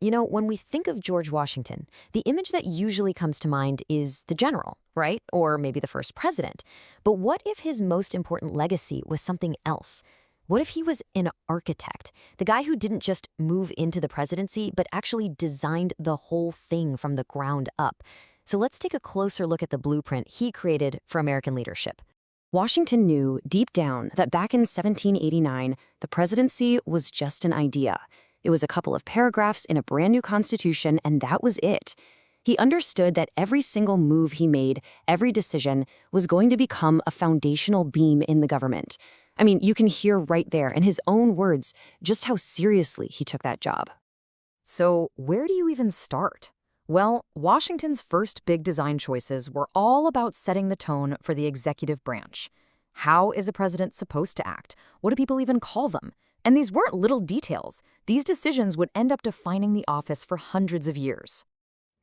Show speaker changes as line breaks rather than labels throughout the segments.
When we think of George Washington, the image that usually comes to mind is the general, right? Or maybe the first president. But what if his most important legacy was something else? What if he was an architect, the guy who didn't just move into the presidency, but actually designed the whole thing from the ground up? So let's take a closer look at the blueprint he created for American leadership. Washington knew deep down that back in 1789, the presidency was just an idea. It was a couple of paragraphs in a brand new constitution, and that was it. He understood that every single move he made, every decision, was going to become a foundational beam in the government. I mean, you can hear right there in his own words just how seriously he took that job. So, where do you even start? Well, Washington's first big design choices were all about setting the tone for the executive branch. How is a president supposed to act? What do people even call them? And these weren't little details. These decisions would end up defining the office for hundreds of years.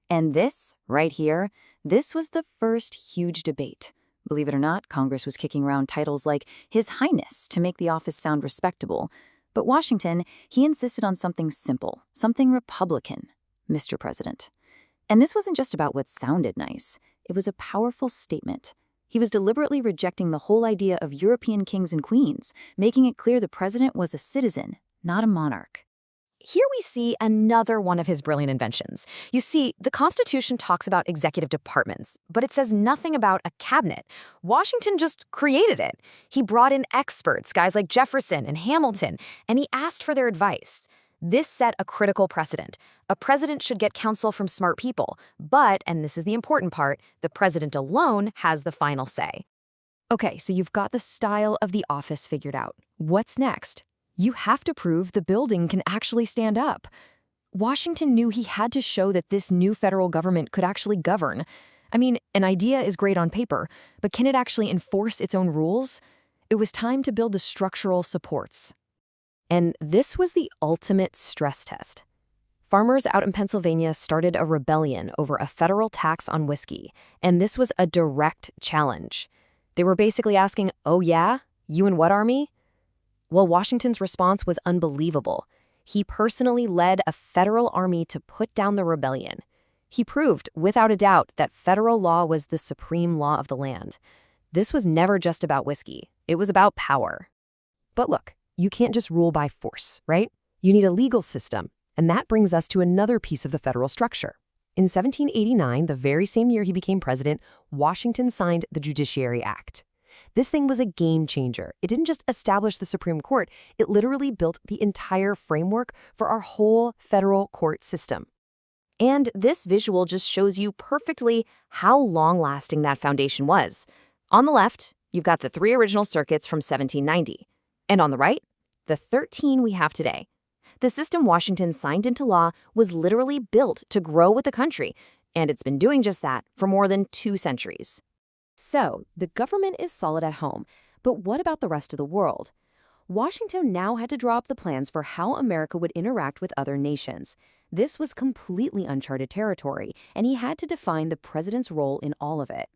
And this, right here, this was the first huge debate. Believe it or not, Congress was kicking around titles like His Highness to make the office sound respectable. But Washington, he insisted on something simple, something Republican, Mr. President. And this wasn't just about what sounded nice. It was a powerful statement. He was deliberately rejecting the whole idea of European kings and queens, making it clear the president was a citizen, not a monarch. Here we see another one of his brilliant inventions. You see, the Constitution talks about executive departments, but it says nothing about a cabinet. Washington just created it. He brought in experts, guys like Jefferson and Hamilton, and he asked for their advice. This set a critical precedent. A president should get counsel from smart people, but, and this is the important part, the president alone has the final say. Okay, so you've got the style of the office figured out. What's next? You have to prove the building can actually stand up. Washington knew he had to show that this new federal government could actually govern. I mean, an idea is great on paper, but can it actually enforce its own rules? It was time to build the structural supports. And this was the ultimate stress test. Farmers out in Pennsylvania started a rebellion over a federal tax on whiskey, and this was a direct challenge. They were basically asking, "Oh yeah? You and what army?" Well, Washington's response was unbelievable. He personally led a federal army to put down the rebellion. He proved, without a doubt, that federal law was the supreme law of the land. This was never just about whiskey. It was about power. But look, you can't just rule by force, right? You need a legal system, and that brings us to another piece of the federal structure. In 1789, the very same year he became president, Washington signed the Judiciary Act. This thing was a game changer. It didn't just establish the Supreme Court, it literally built the entire framework for our whole federal court system. And this visual just shows you perfectly how long-lasting that foundation was. On the left, you've got the 3 original circuits from 1790. And on the right, the 13 we have today. The system Washington signed into law was literally built to grow with the country, and it's been doing just that for more than 2 centuries. So, the government is solid at home, but what about the rest of the world? Washington now had to draw up the plans for how America would interact with other nations. This was completely uncharted territory, and he had to define the president's role in all of it.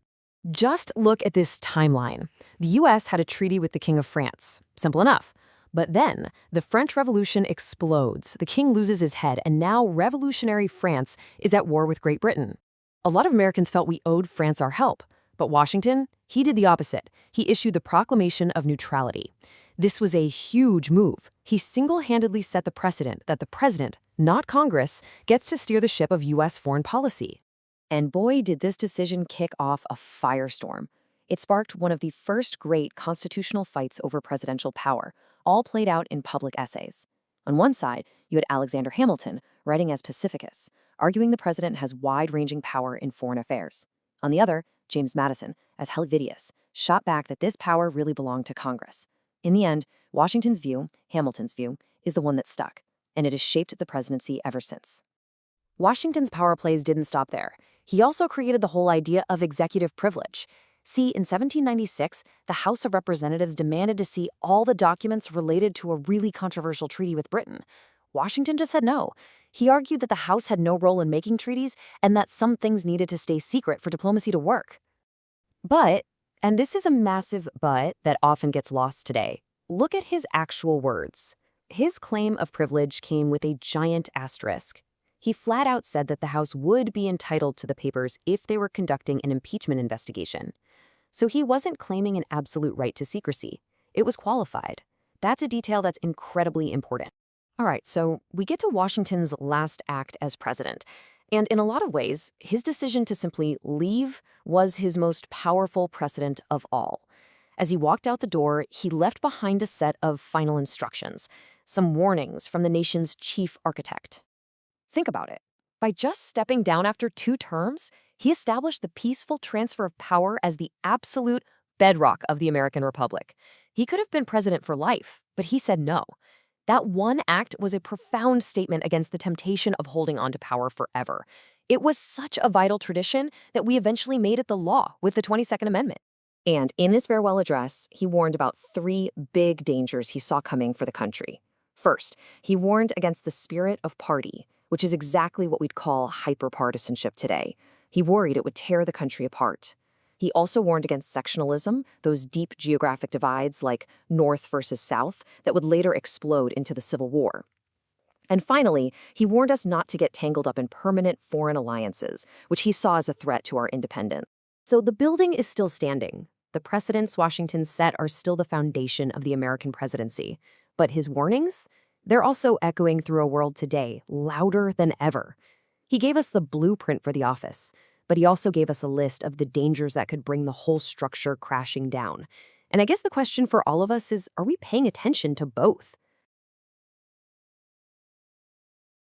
Just look at this timeline. The U.S. had a treaty with the King of France. Simple enough. But then, the French Revolution explodes, the king loses his head, and now revolutionary France is at war with Great Britain. A lot of Americans felt we owed France our help. But Washington, he did the opposite. He issued the Proclamation of Neutrality. This was a huge move. He single-handedly set the precedent that the president, not Congress, gets to steer the ship of U.S. foreign policy. And boy, did this decision kick off a firestorm. It sparked one of the first great constitutional fights over presidential power, all played out in public essays. On one side, you had Alexander Hamilton, writing as Pacificus, arguing the president has wide-ranging power in foreign affairs. On the other, James Madison, as Helvidius, shot back that this power really belonged to Congress. In the end, Washington's view, Hamilton's view, is the one that stuck, and it has shaped the presidency ever since. Washington's power plays didn't stop there. He also created the whole idea of executive privilege. See, in 1796, the House of Representatives demanded to see all the documents related to a really controversial treaty with Britain. Washington just said no. He argued that the House had no role in making treaties and that some things needed to stay secret for diplomacy to work. But, and this is a massive but that often gets lost today, look at his actual words. His claim of privilege came with a giant asterisk. He flat out said that the House would be entitled to the papers if they were conducting an impeachment investigation. So he wasn't claiming an absolute right to secrecy. It was qualified. That's a detail that's incredibly important. All right, so we get to Washington's last act as president. And in a lot of ways, his decision to simply leave was his most powerful precedent of all. As he walked out the door, he left behind a set of final instructions, some warnings from the nation's chief architect. Think about it. By just stepping down after 2 terms, he established the peaceful transfer of power as the absolute bedrock of the American Republic. He could have been president for life, but he said no. That one act was a profound statement against the temptation of holding on to power forever. It was such a vital tradition that we eventually made it the law with the 22nd Amendment. And in his farewell address, he warned about 3 big dangers he saw coming for the country. First, he warned against the spirit of party, which is exactly what we'd call hyperpartisanship today. He worried it would tear the country apart. He also warned against sectionalism, those deep geographic divides like North versus South that would later explode into the Civil War. And finally, he warned us not to get tangled up in permanent foreign alliances, which he saw as a threat to our independence. So the building is still standing. The precedents Washington set are still the foundation of the American presidency. But his warnings? They're also echoing through a world today, louder than ever. He gave us the blueprint for the office, but he also gave us a list of the dangers that could bring the whole structure crashing down. And I guess the question for all of us is, are we paying attention to both?